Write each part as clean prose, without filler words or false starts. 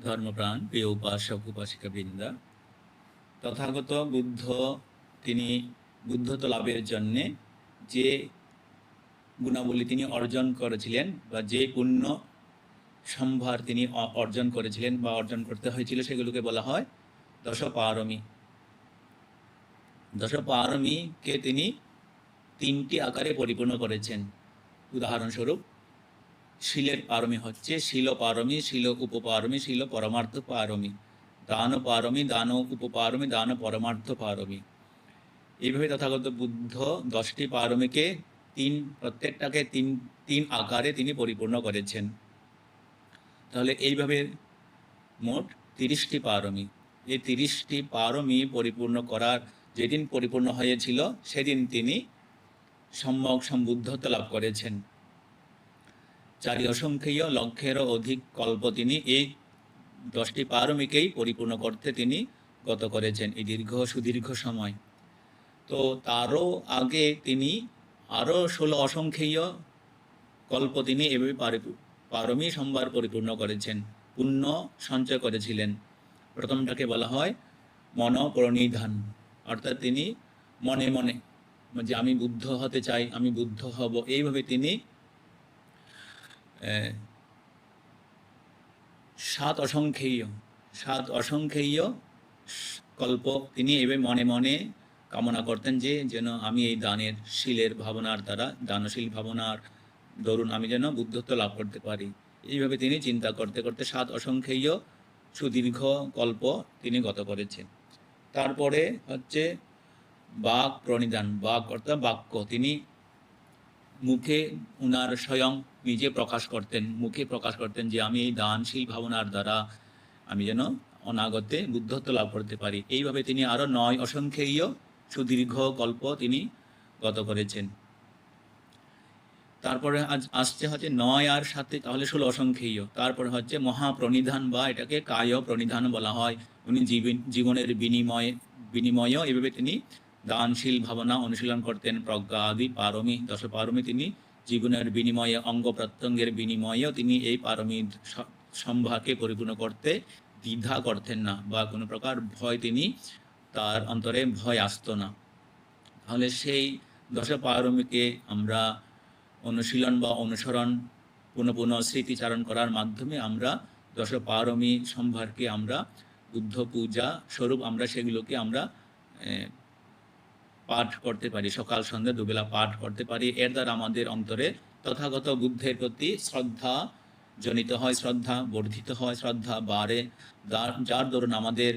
ধর্মপ্রাণ প্রিয় উপাসক উপাসিকা বৃন্দা, তথাগত বুদ্ধ তিনি বুদ্ধত্ব লাভের জন্যে যে গুণাবলী তিনি অর্জন করেছিলেন বা যে পুণ্য সম্ভার তিনি অর্জন করেছিলেন বা অর্জন করতে হয়েছিল, সেগুলোকে বলা হয় দশপারমী। দশপারমীকে তিনি তিনটি আকারে পরিপূর্ণ করেছেন। উদাহরণস্বরূপ, শীলের পারমী হচ্ছে শীল পারমী, শীল উপপারমী, শীল পরমার্থ পারমী, দান পারমী, দান উপপারমী, দান পরমার্থ পারমী। এইভাবে তথাগত বুদ্ধ 10টি পারমীকে প্রত্যেকটাকে তিন আকারে তিনি পরিপূর্ণ করেছেন। তাহলে এইভাবে মোট 30টি পারমী। এই 30টি পারমী পরিপূর্ণ করার যেদিন পরিপূর্ণ হয়েছিল, সেদিন তিনি সম্যক সম্বুদ্ধত্ব লাভ করেছেন। 4 অসংখ্যীয় লক্ষেরও অধিক কল্প তিনি এই 10টি পারমীকেই পরিপূর্ণ করতে তিনি গত করেছেন, এই সুদীর্ঘ সময়। তো তারও আগে তিনি আরও 16 অসংখ্যীয় কল্প তিনি এভাবে পারমী সম্ভার পরিপূর্ণ করেছেন, পুণ্য সঞ্চয় করেছিলেন। প্রথমটাকে বলা হয় মনপ্রণিধান, অর্থাৎ তিনি মনে মনে যে আমি বুদ্ধ হতে চাই, আমি বুদ্ধ হব, এইভাবে তিনি 7 অসংখ্যীয় কল্প তিনি এভাবে মনে মনে কামনা করতেন যে যেন আমি এই দানের শীলের ভাবনার দ্বারা, দানশীল ভাবনার দরুন আমি যেন বুদ্ধত্ব লাভ করতে পারি। এইভাবে তিনি চিন্তা করতে করতে 7 অসংখ্যীয় সুদীর্ঘ কল্প তিনি গত করেছেন। তারপরে হচ্ছে বাক প্রণিধান। বাক অর্থাৎ বাক্য, তিনি মুখে উনার স্বয়ং নিজে প্রকাশ করতেন যে আমি এই দানশীল ভাবনার দ্বারা আমি যেন অনাগতে বুদ্ধত্ব লাভ করতে পারি। এইভাবে তিনি আরও 9 অসংখ্যীয় সুদীর্ঘ কল্প তিনি গত করেছেন। তারপরে আসছে হচ্ছে 9 আর 7, তাহলে 16 অসংখ্যীয়। তারপরে হচ্ছে মহাপ্রণিধান, বা এটাকে কায় প্রণিধান বলা হয়। উনি জীবনের বিনিময় এভাবে তিনি দানশীল ভাবনা অনুশীলন করতেন। প্রজ্ঞা আদি পারমী, 10 পারমী তিনি জীবনের বিনিময়ে, অঙ্গ প্রত্যঙ্গের বিনিময়েও তিনি এই পারমী সম্ভারকে পরিপূর্ণ করতে দ্বিধা করতেন না, বা কোনো প্রকার ভয় তার অন্তরে ভয় আসতো না। তাহলে সেই 10 পারমীকে আমরা অনুশীলন বা অনুসরণ, পুনঃ স্মৃতিচারণ করার মাধ্যমে আমরা 10 পারমী সম্ভারকে আমরা বুদ্ধ পূজা স্বরূপ আমরা সেগুলোকে আমরা পাঠ করতে পারি, সকাল সন্ধ্যা দুবেলা পাঠ করতে পারি। এর দ্বারা আমাদের অন্তরে তথাগত বুদ্ধের প্রতি শ্রদ্ধা জনিত হয়, শ্রদ্ধা বর্ধিত হয়, শ্রদ্ধা বাড়ে, যার দরুন আমাদের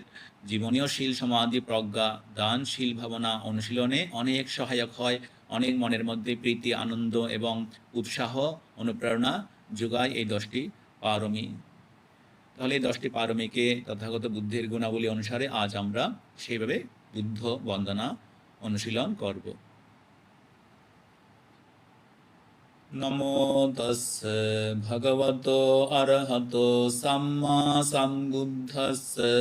জীবনীয় শীল সমাধি প্রজ্ঞা দানশীল ভাবনা অনুশীলনে অনেক সহায়ক হয়, অনেক মনের মধ্যে প্রীতি আনন্দ এবং উৎসাহ অনুপ্রেরণা যোগায় এই 10টি পারমী। তাহলে এই 10টি পারমীকে তথাগত বুদ্ধের গুণাবলী অনুসারে আজ আমরা সেইভাবে বুদ্ধ বন্দনা অনুশীলন করব। নমো তস্যে ভগবতো অরহতো সাম্মা সম্বুদ্ধস্যে।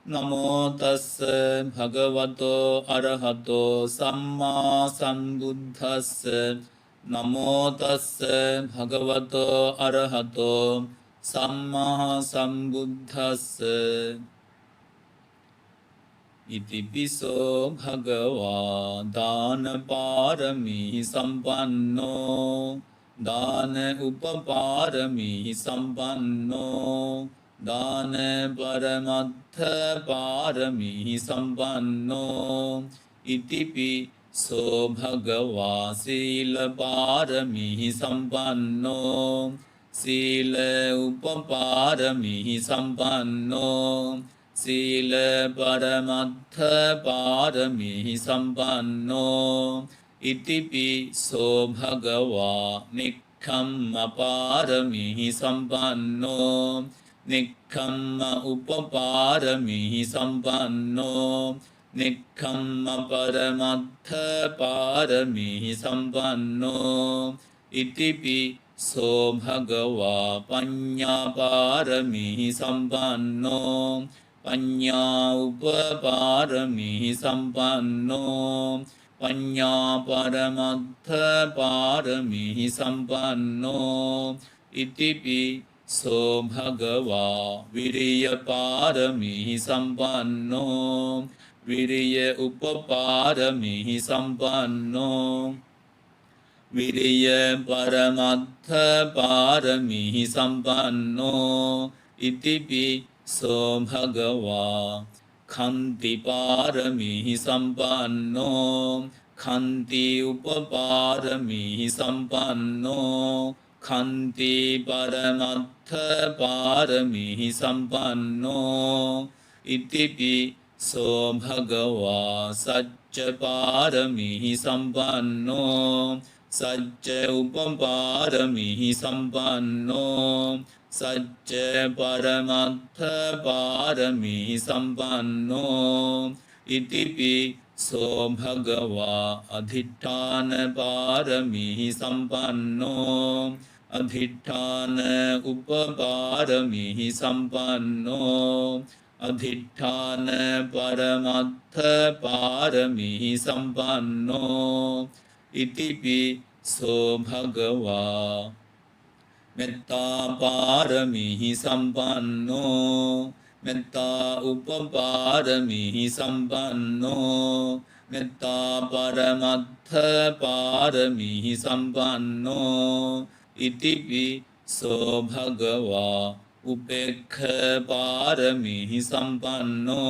নমো তস্যে ভগবতো অরহতো সাম্মা সম্বুদ্ধস্যে। নমো তস্যে ভগবতো অরহতো সাম্মা সম্বুদ্ধস্যে। इति पिसो भगवा दान पारमी संपन्नो दान उपपारमी संपन्नो दान परमर्थ पारमी संपन्नो इति पिसो भगवा शील पारमी संपन्नो शील उपपारमी संपन्नो शील परमर्थ पारमी संपन्नो इति पिसो भगवा निक्खम्म पारमी संपन्नो निक्खम्म उपपारमी संपन्नो निक्खम्म परमर्थ पारमी संपन्नो इति पिसो भगवा पञ्ञा पारमी संपन्नो पञ्ञा उपपारमी संपन्नो पञ्ञा परमर्थ पारमी संपन्नो इति सो भगवा विरियपारमिः सम्पन्नो विरिय उपपारमिः सम्पन्नो विरिय परमत्थ पारमिः सम्पन्नो इतिपि सो भगवा खन्ति पारमिः सम्पन्नो खन्ति उपपारमिः सम्पन्नो खन्ति परमत्थ पारमिः सम्पन्नो इतिपि सो भगवा सच्च पारमिः सम्पन्नो सच्च उपपारमिः सम्पन्नो सच्च परमत्थ पारमिः सम्पन्नो इतिपि सो भगवा अधिष्ठान पारमिः सम्पन्नो अधिष्ठान उपपारमिः सम्पन्नो अधिष्ठान परमत्थ पारमिः सम्पन्नो इतिपि सो भगवा मेत्ता पारमिः सम्पन्नो मेत्ता उपपारमिः सम्पन्नो मेत्ता परमत्थ पारमिः सम्पन्नो इतिपि सो भगवा उपेक्ख पारमिः सम्पन्नो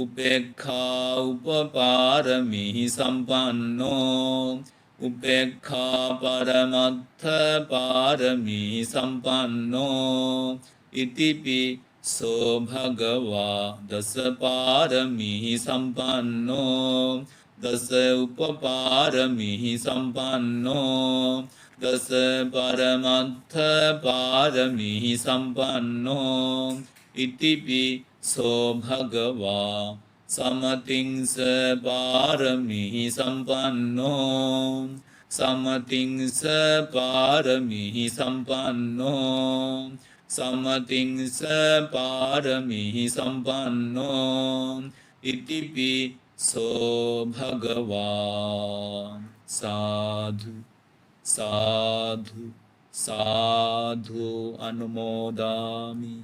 उपेक्खा उपपारमिः सम्पन्नो उपेक्खा परमत्थ पारमिः सम्पन्नो इतिपि सो भगवा दश पारमिः सम्पन्नो दश उपपारमिः सम्पन्नो दश परमत्थ पारमिः सम्पन्नो इतिपि सो भगवा समतिंस पारमिः सम्पन्नो समतिंस पारमिः सम्पन्नो समतिंस पारमिः सम्पन्नो इतिपि सो भगवा साधु साधु साधु अनुमोदामि।